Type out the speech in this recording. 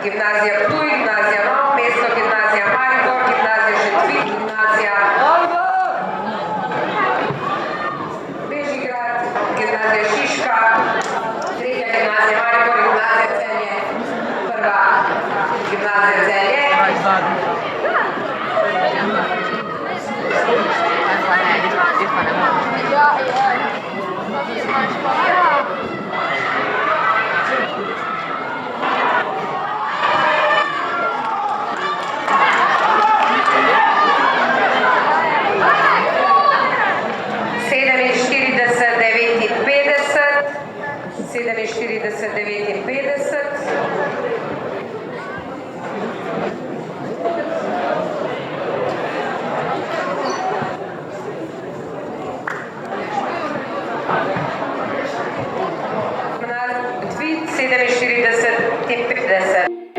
Gimnazija Ptuj, Gimnazija Novo mesto, Gimnazija Maribor, Gimnazija Šentvid, Gimnazija Bežigrad, Gimnazija Šiška, tretja Gimnazija Maribor, Gimnazija Celje, prva Gimnazija Celje. Sedeminštirideset devetinpetdeset. Sedeminštirideset petdeset.